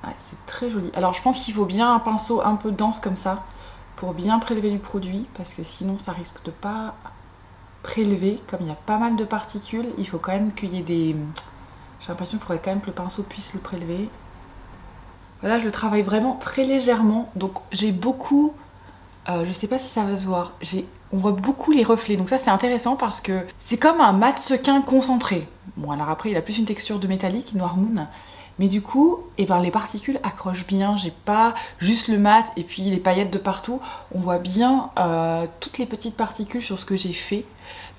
Ouais, c'est très joli. Alors je pense qu'il faut bien un pinceau un peu dense comme ça pour bien prélever du produit. Parce que sinon ça risque de pas prélever. Comme il y a pas mal de particules, il faut quand même qu'il y ait des... J'ai l'impression qu'il faudrait quand même que le pinceau puisse le prélever. Voilà, je travaille vraiment très légèrement. Donc j'ai beaucoup... je sais pas si ça va se voir, on voit beaucoup les reflets, donc ça c'est intéressant parce que c'est comme un mat sequin concentré. Bon alors après il a plus une texture de métallique, Noir Moon, mais du coup les particules accrochent bien, j'ai pas juste le mat et puis les paillettes de partout, on voit bien toutes les petites particules sur ce que j'ai fait,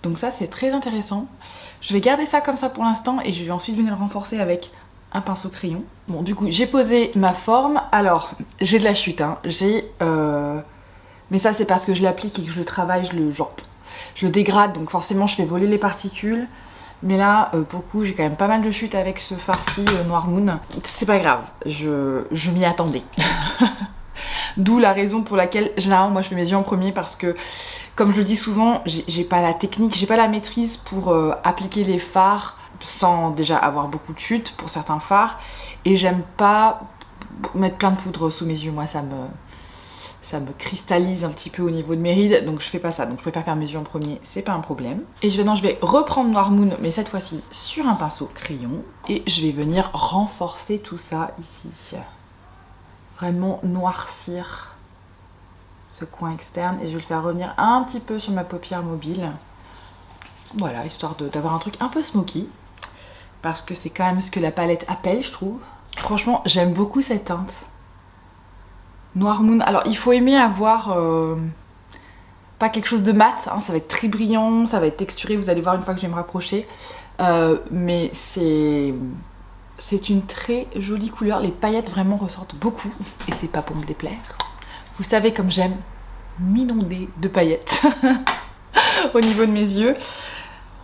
donc ça c'est très intéressant. Je vais garder ça comme ça pour l'instant et je vais ensuite venir le renforcer avec un pinceau crayon. Bon du coup j'ai posé ma forme, alors j'ai de la chute, hein. Mais ça c'est parce que je l'applique et que je le travaille, je le dégrade, donc forcément je fais voler les particules. Mais là, pour le coup, j'ai quand même pas mal de chutes avec ce farci Noir Moon. C'est pas grave, je m'y attendais. D'où la raison pour laquelle, généralement, moi je fais mes yeux en premier parce que, comme je le dis souvent, j'ai pas la technique, j'ai pas la maîtrise pour appliquer les fards sans déjà avoir beaucoup de chutes pour certains fards. Et j'aime pas mettre plein de poudre sous mes yeux, moi ça me cristallise un petit peu au niveau de mes rides, donc je fais pas ça, donc je préfère faire mes yeux en premier, c'est pas un problème. Et maintenant je vais reprendre Noir Moon, mais cette fois-ci sur un pinceau crayon, et je vais venir renforcer tout ça ici. Vraiment noircir ce coin externe, et je vais le faire revenir un petit peu sur ma paupière mobile. Voilà, histoire d'avoir un truc un peu smoky, parce que c'est quand même ce que la palette appelle, je trouve. Franchement, j'aime beaucoup cette teinte. Noir Moon, alors il faut aimer avoir pas quelque chose de mat, hein, ça va être très brillant, ça va être texturé, vous allez voir une fois que je vais me rapprocher. Mais c'est une très jolie couleur, les paillettes vraiment ressortent beaucoup et c'est pas pour me déplaire. Vous savez comme j'aime m'inonder de paillettes au niveau de mes yeux.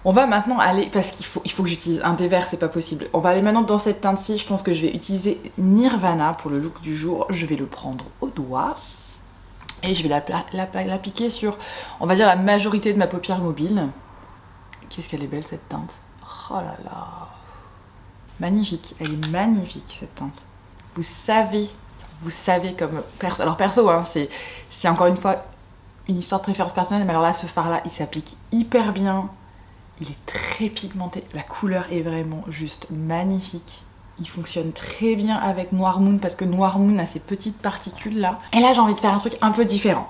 On va maintenant aller, parce qu'il faut que j'utilise un dévers, c'est pas possible. On va aller maintenant dans cette teinte-ci. Je pense que je vais utiliser Nirvana pour le look du jour. Je vais le prendre au doigt. Et je vais l'appliquer sur, on va dire, la majorité de ma paupière mobile. Qu'est-ce qu'elle est belle cette teinte. Oh là là. Magnifique, elle est magnifique cette teinte. Vous savez comme perso. Alors perso, hein, c'est encore une fois une histoire de préférence personnelle, mais alors là, ce fard-là, il s'applique hyper bien. Il est très pigmenté. La couleur est vraiment juste magnifique. Il fonctionne très bien avec Noir Moon parce que Noir Moon a ces petites particules là. Et là, j'ai envie de faire un truc un peu différent.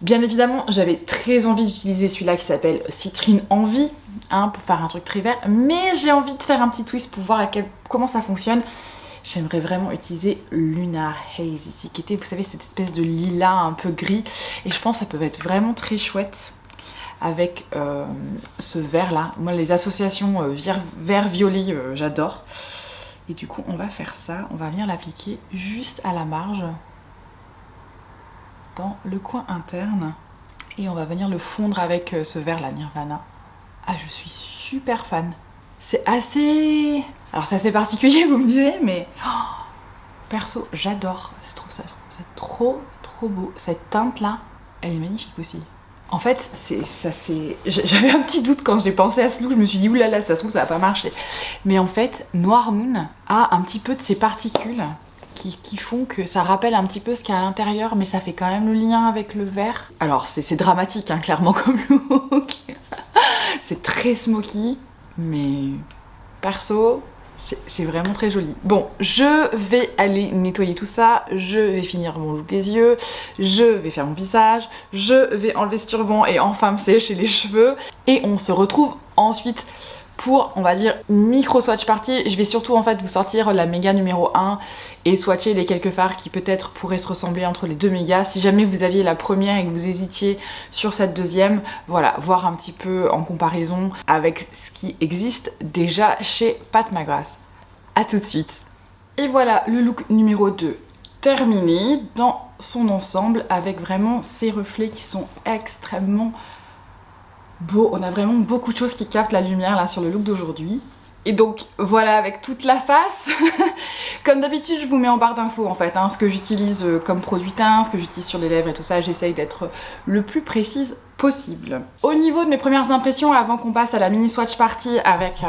Bien évidemment, j'avais très envie d'utiliser celui-là qui s'appelle Citrine Envie, hein, pour faire un truc très vert. Mais j'ai envie de faire un petit twist pour voir comment ça fonctionne. J'aimerais vraiment utiliser Lunar Haze ici, qui était, vous savez, cette espèce de lilas un peu gris. Et je pense que ça peut être vraiment très chouette avec ce vert là. Moi, les associations vert-violet, j'adore. Et du coup, on va faire ça. On va venir l'appliquer juste à la marge, dans le coin interne. Et on va venir le fondre avec ce vert là, Nirvana. Ah, je suis super fan. C'est assez... Alors c'est assez particulier, vous me direz, mais... Oh, perso, j'adore. Je trouve ça trop beau. Cette teinte là, elle est magnifique aussi. En fait, j'avais un petit doute quand j'ai pensé à ce look. Je me suis dit, oulala, ça se trouve, ça va pas marcher. Mais en fait, Noir Moon a un petit peu de ces particules qui font que ça rappelle un petit peu ce qu'il y a à l'intérieur, mais ça fait quand même le lien avec le vert. Alors, c'est dramatique, hein, clairement, comme look. C'est très smoky, mais perso... c'est vraiment très joli. Bon, je vais aller nettoyer tout ça, je vais finir mon look des yeux, je vais faire mon visage, je vais enlever ce turban et enfin me sécher les cheveux. Et on se retrouve ensuite pour, on va dire, micro swatch party. Je vais surtout en fait vous sortir la méga numéro 1 et swatcher les quelques fards qui peut-être pourraient se ressembler entre les deux mégas. Si jamais vous aviez la première et que vous hésitiez sur cette deuxième, voilà, voir un petit peu en comparaison avec ce qui existe déjà chez Pat McGrath. A tout de suite. Et voilà le look numéro 2 terminé dans son ensemble avec vraiment ces reflets qui sont extrêmement beau, on a vraiment beaucoup de choses qui captent la lumière là sur le look d'aujourd'hui. Et donc voilà avec toute la face. Comme d'habitude je vous mets en barre d'infos en fait, hein, ce que j'utilise comme produit teint, ce que j'utilise sur les lèvres et tout ça, j'essaye d'être le plus précise possible. Au niveau de mes premières impressions, avant qu'on passe à la mini swatch party avec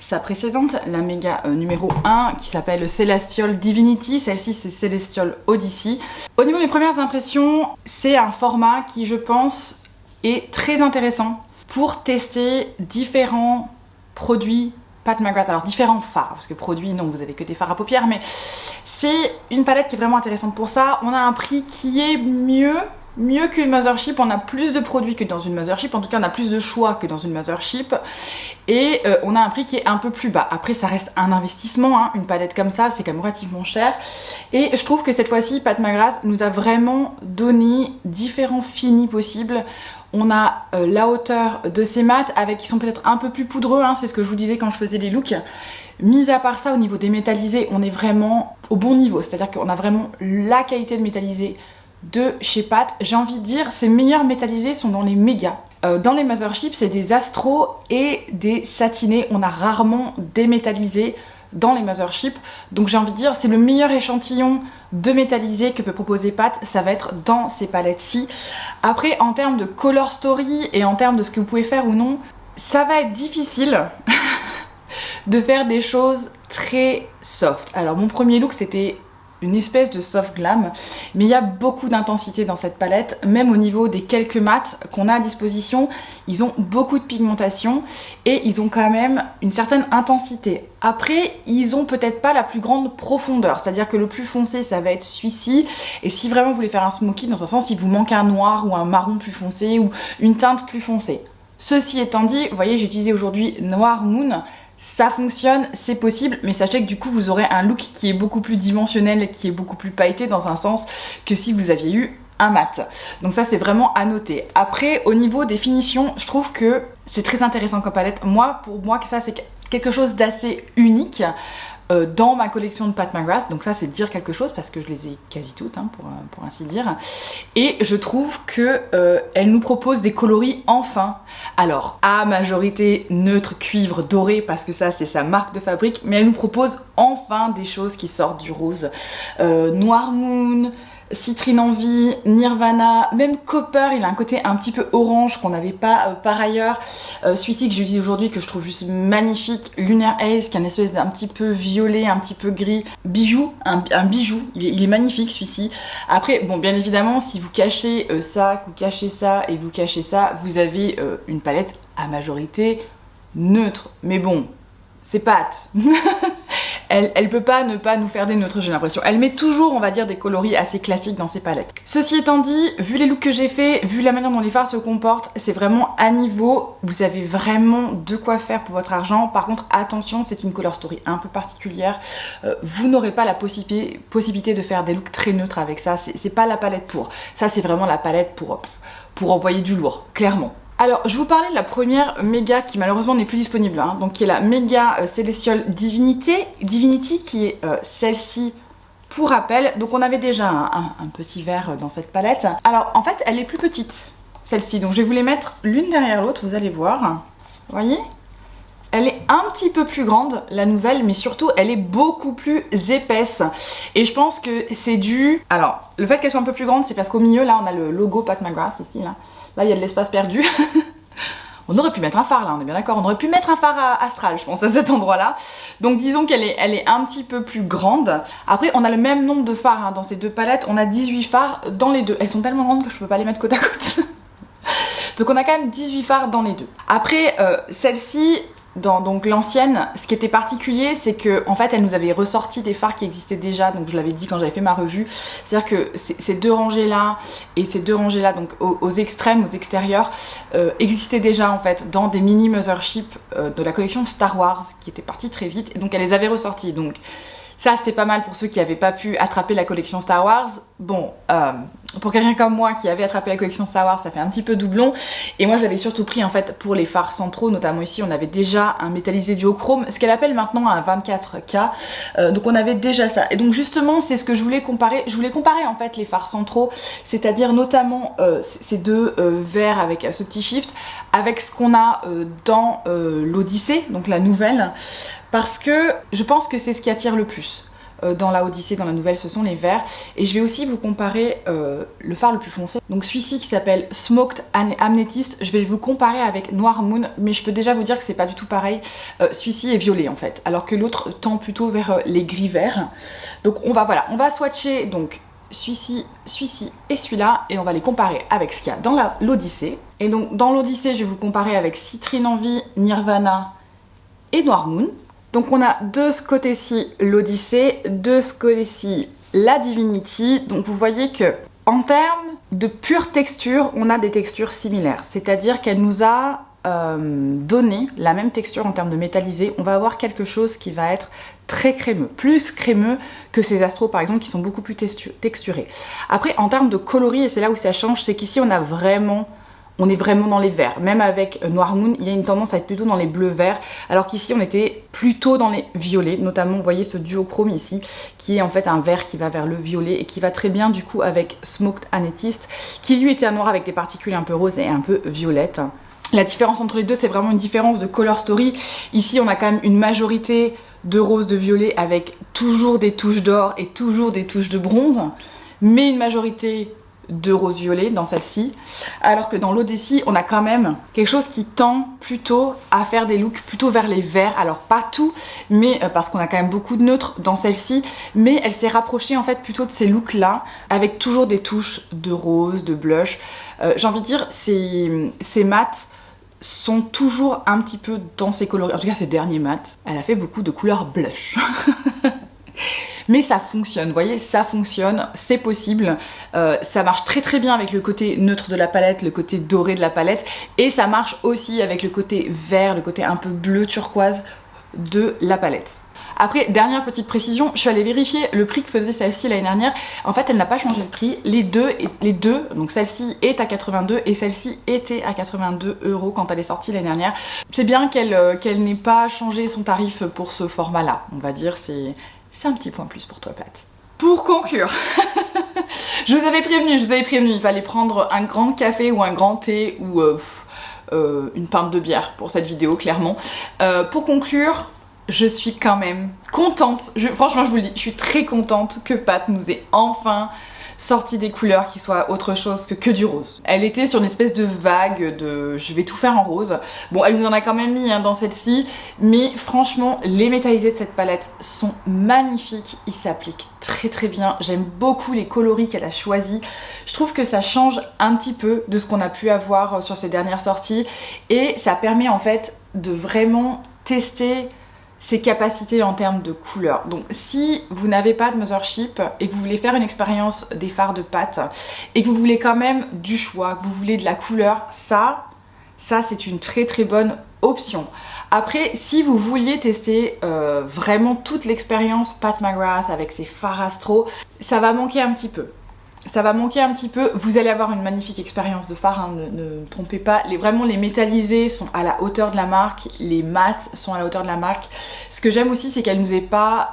sa précédente, la méga numéro 1 qui s'appelle Celestial Divinity, celle-ci c'est Celestial Odyssey. Au niveau des premières impressions, c'est un format qui je pense est très intéressant pour tester différents produits Pat McGrath. Alors différents fards, parce que produits non, vous avez que des fards à paupières, mais c'est une palette qui est vraiment intéressante pour ça. On a un prix qui est mieux qu'une Mothership, on a plus de produits que dans une Mothership, en tout cas on a plus de choix que dans une Mothership, et on a un prix qui est un peu plus bas. Après ça reste un investissement, hein. Une palette comme ça c'est quand même relativement cher, et je trouve que cette fois-ci Pat McGrath nous a vraiment donné différents finis possibles. On a la hauteur de ces mats avec qui sont peut-être un peu plus poudreux, hein, c'est ce que je vous disais quand je faisais les looks. Mis à part ça, au niveau des métallisés, on est vraiment au bon niveau, c'est-à-dire qu'on a vraiment la qualité de métallisé de chez Pat. J'ai envie de dire, ces meilleurs métallisés sont dans les mégas. Dans les Mothership, c'est des astros et des satinés. On a rarement des métallisés dans les Mothership. Donc j'ai envie de dire, c'est le meilleur échantillon de métallisé que peut proposer Pat, ça va être dans ces palettes-ci. Après, en termes de color story et en termes de ce que vous pouvez faire ou non, ça va être difficile de faire des choses très soft. Alors mon premier look, c'était une espèce de soft glam, mais il y a beaucoup d'intensité dans cette palette, même au niveau des quelques mats qu'on a à disposition, ils ont beaucoup de pigmentation et ils ont quand même une certaine intensité. Après, ils ont peut-être pas la plus grande profondeur, c'est-à-dire que le plus foncé ça va être celui-ci, et si vraiment vous voulez faire un smoky, dans un sens il vous manque un noir ou un marron plus foncé ou une teinte plus foncée. Ceci étant dit, vous voyez j'ai utilisé aujourd'hui Noir Moon. Ça fonctionne, c'est possible, mais sachez que du coup vous aurez un look qui est beaucoup plus dimensionnel, qui est beaucoup plus pailleté dans un sens que si vous aviez eu un mat. Donc ça c'est vraiment à noter. Après au niveau des finitions, je trouve que c'est très intéressant comme palette. Pour moi ça c'est quelque chose d'assez unique dans ma collection de Pat McGrath. Donc ça c'est dire quelque chose parce que je les ai quasi toutes hein, pour ainsi dire. Et je trouve que elle nous propose des coloris enfin. Alors à majorité neutre cuivre doré parce que ça c'est sa marque de fabrique, mais elle nous propose enfin des choses qui sortent du rose. Noir Moon, Citrine Envie, Nirvana, même Copper, il a un côté un petit peu orange qu'on n'avait pas par ailleurs. Celui-ci que j'utilise aujourd'hui que je trouve juste magnifique, Lunar Haze qui est un espèce d'un petit peu violet, un petit peu gris, bijou, un bijou, il est magnifique celui-ci. Après, bon bien évidemment si vous cachez ça, vous cachez ça et vous cachez ça, vous avez une palette à majorité neutre. Mais bon, c'est Pat. Elle peut pas ne pas nous faire des neutres, j'ai l'impression. Elle met toujours, on va dire, des coloris assez classiques dans ses palettes. Ceci étant dit, vu les looks que j'ai fait, vu la manière dont les fards se comportent, c'est vraiment à niveau. Vous avez vraiment de quoi faire pour votre argent. Par contre, attention, c'est une color story un peu particulière. Vous n'aurez pas la possibilité de faire des looks très neutres avec ça. C'est pas la palette pour. Ça, c'est vraiment la palette pour envoyer du lourd, clairement. Alors, je vous parlais de la première méga qui malheureusement n'est plus disponible, hein, donc qui est la méga Celestial Divinity qui est celle-ci pour rappel. Donc on avait déjà un petit verre dans cette palette. Alors en fait, elle est plus petite, celle-ci, donc je vais vous les mettre l'une derrière l'autre, vous allez voir. Vous voyez ? Elle est un petit peu plus grande, la nouvelle, mais surtout elle est beaucoup plus épaisse. Et je pense que c'est dû... Alors, le fait qu'elle soit un peu plus grande, c'est parce qu'au milieu, là, on a le logo Pat McGrath, ici, là. Là, il y a de l'espace perdu. On aurait pu mettre un phare, là, on est bien d'accord. On aurait pu mettre un phare astral, je pense, à cet endroit-là. Donc, disons qu'elle est un petit peu plus grande. Après, on a le même nombre de phares hein, dans ces deux palettes. On a 18 phares dans les deux. Elles sont tellement grandes que je peux pas les mettre côte à côte. Donc, on a quand même 18 phares dans les deux. Après, celle-ci... donc l'ancienne, ce qui était particulier, c'est que en fait elle nous avait ressorti des fards qui existaient déjà, donc je l'avais dit quand j'avais fait ma revue, c'est-à-dire que ces deux rangées là et ces deux rangées là, donc aux extrêmes, aux extérieurs, existaient déjà en fait dans des mini Mothership de la collection Star Wars qui était partie très vite, et donc elle les avait ressorties. Donc ça c'était pas mal pour ceux qui n'avaient pas pu attraper la collection Star Wars. Bon, pour quelqu'un comme moi qui avait attrapé la collection Star Wars, ça fait un petit peu doublon. Et moi je l'avais surtout pris en fait pour les fards centraux, notamment ici on avait déjà un métallisé duochrome, ce qu'elle appelle maintenant un 24K. Donc on avait déjà ça. Et donc justement c'est ce que je voulais comparer. Je voulais comparer en fait les fards centraux, c'est-à-dire notamment ces deux verts avec ce petit shift, avec ce qu'on a dans l'Odyssée, donc la nouvelle. Parce que je pense que c'est ce qui attire le plus dans la Odyssée, dans la nouvelle, ce sont les verts. Et je vais aussi vous comparer le phare le plus foncé. Donc celui-ci qui s'appelle Smoked Amethyst, je vais vous comparer avec Noir Moon, mais je peux déjà vous dire que c'est pas du tout pareil. Celui-ci est violet en fait, alors que l'autre tend plutôt vers les gris verts. Donc on va swatcher donc celui-ci et celui-là, et on va les comparer avec ce qu'il y a dans l'Odyssée. Et donc dans l'Odyssée, je vais vous comparer avec Citrine Envie, Nirvana et Noir Moon. Donc on a de ce côté-ci l'Odyssée, de ce côté-ci la Divinity. Donc vous voyez que en termes de pure texture, on a des textures similaires. C'est-à-dire qu'elle nous a donné la même texture en termes de métallisé. On va avoir quelque chose qui va être très crémeux, plus crémeux que ces Astro par exemple qui sont beaucoup plus texturés. Après en termes de coloris, et c'est là où ça change, c'est qu'ici on est vraiment dans les verts. Même avec Noir Moon, il y a une tendance à être plutôt dans les bleus verts, alors qu'ici on était plutôt dans les violets, notamment vous voyez ce duochrome ici, qui est en fait un vert qui va vers le violet et qui va très bien du coup avec Smoked Amethyst, qui lui était un noir avec des particules un peu roses et un peu violettes. La différence entre les deux, c'est vraiment une différence de color story. Ici on a quand même une majorité de rose, de violet avec toujours des touches d'or et toujours des touches de bronze, mais une majorité de rose violet dans celle-ci, alors que dans l'Odyssée on a quand même quelque chose qui tend plutôt à faire des looks plutôt vers les verts, alors pas tout, mais parce qu'on a quand même beaucoup de neutres dans celle-ci, mais elle s'est rapprochée en fait plutôt de ces looks là, avec toujours des touches de rose, de blush. J'ai envie de dire, ces mats sont toujours un petit peu dans ces coloris, en tout cas ces derniers mats, elle a fait beaucoup de couleurs blush. Mais ça fonctionne, vous voyez, ça fonctionne, c'est possible, ça marche très très bien avec le côté neutre de la palette, le côté doré de la palette, et ça marche aussi avec le côté vert, le côté un peu bleu turquoise de la palette. Après, dernière petite précision, je suis allée vérifier le prix que faisait celle-ci l'année dernière. En fait, elle n'a pas changé le prix. Les deux, donc celle-ci est à 82 et celle-ci était à 82 € quand elle est sortie l'année dernière. C'est bien qu'elle n'ait pas changé son tarif pour ce format-là. On va dire, c'est un petit point plus pour toi, Pat. Pour conclure, je vous avais prévenu, il fallait prendre un grand café ou un grand thé ou une pinte de bière pour cette vidéo, clairement. Pour conclure, je suis quand même contente, franchement je vous le dis, je suis très contente que Pat nous ait enfin sorti des couleurs qui soient autre chose que du rose. Elle était sur une espèce de vague de je vais tout faire en rose. Bon, elle nous en a quand même mis dans celle-ci, mais franchement les métallisés de cette palette sont magnifiques, ils s'appliquent très très bien. J'aime beaucoup les coloris qu'elle a choisis. Je trouve que ça change un petit peu de ce qu'on a pu avoir sur ces dernières sorties et ça permet en fait de vraiment tester ses capacités en termes de couleurs. Donc si vous n'avez pas de Mothership et que vous voulez faire une expérience des fards de Pat et que vous voulez quand même du choix, que vous voulez de la couleur, ça c'est une très très bonne option. Après, si vous vouliez tester vraiment toute l'expérience Pat McGrath avec ses fards astro, ça va manquer un petit peu. Ça va manquer un petit peu, vous allez avoir une magnifique expérience de fard, hein, ne trompez pas, vraiment les métallisés sont à la hauteur de la marque, les mats sont à la hauteur de la marque. Ce que j'aime aussi c'est qu'elle nous ait pas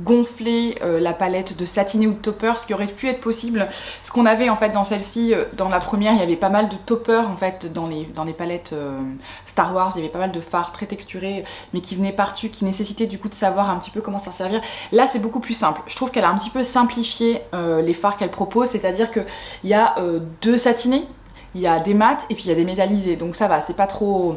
gonflé la palette de satiné ou de topper, ce qui aurait pu être possible. Ce qu'on avait en fait dans celle-ci, dans la première il y avait pas mal de topper en fait dans les palettes Star Wars, il y avait pas mal de fards très texturés mais qui venaient par-dessus, qui nécessitaient du coup de savoir un petit peu comment s'en servir. Là c'est beaucoup plus simple, je trouve qu'elle a un petit peu simplifié les fards qu'elle propose, c'est-à-dire qu'il y a deux satinés, il y a des mats et puis il y a des métallisés, donc ça va, c'est pas trop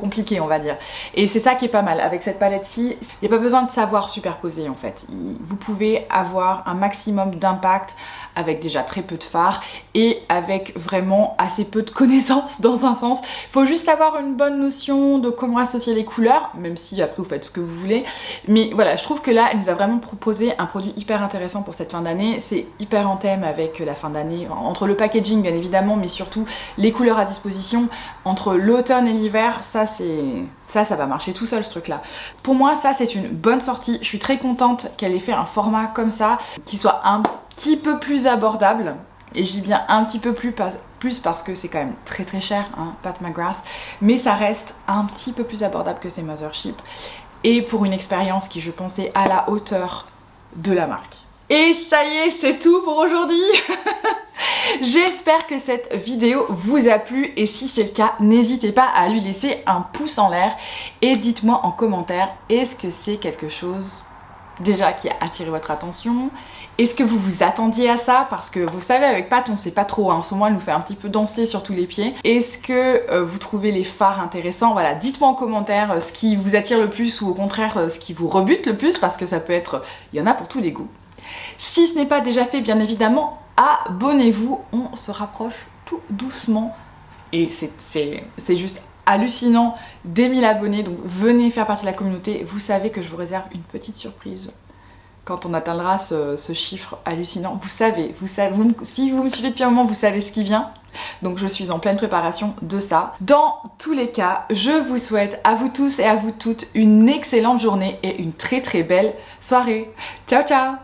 compliqué on va dire. Et c'est ça qui est pas mal avec cette palette-ci, il n'y a pas besoin de savoir superposer en fait. Vous pouvez avoir un maximum d'impact avec déjà très peu de fards et avec vraiment assez peu de connaissances dans un sens. Il faut juste avoir une bonne notion de comment associer les couleurs, même si après vous faites ce que vous voulez. Mais voilà, je trouve que là, elle nous a vraiment proposé un produit hyper intéressant pour cette fin d'année. C'est hyper en thème avec la fin d'année, entre le packaging bien évidemment, mais surtout les couleurs à disposition. Entre l'automne et l'hiver, ça va marcher tout seul ce truc là. Pour moi ça c'est une bonne sortie, je suis très contente qu'elle ait fait un format comme ça, qui soit un petit peu plus abordable, et je dis bien un petit peu plus parce que c'est quand même très très cher, hein, Pat McGrath, mais ça reste un petit peu plus abordable que ses Mothership, et pour une expérience qui je pensais à la hauteur de la marque. Et ça y est, c'est tout pour aujourd'hui. J'espère que cette vidéo vous a plu et si c'est le cas, n'hésitez pas à lui laisser un pouce en l'air et dites-moi en commentaire, est-ce que c'est quelque chose déjà qui a attiré votre attention? Est-ce que vous vous attendiez à ça? Parce que vous savez avec Pat on sait pas trop, hein. En ce moment elle nous fait un petit peu danser sur tous les pieds. Est-ce que vous trouvez les fards intéressants? Voilà, dites-moi en commentaire ce qui vous attire le plus ou au contraire ce qui vous rebute le plus, parce que ça peut être, il y en a pour tous les goûts. Si ce n'est pas déjà fait, bien évidemment, abonnez-vous, on se rapproche tout doucement et c'est juste hallucinant des 1000 abonnés, donc venez faire partie de la communauté. Vous savez que je vous réserve une petite surprise quand on atteindra ce chiffre hallucinant. Vous savez, si vous me suivez depuis un moment, vous savez ce qui vient. Donc je suis en pleine préparation de ça. Dans tous les cas, je vous souhaite à vous tous et à vous toutes une excellente journée et une très très belle soirée. Ciao ciao!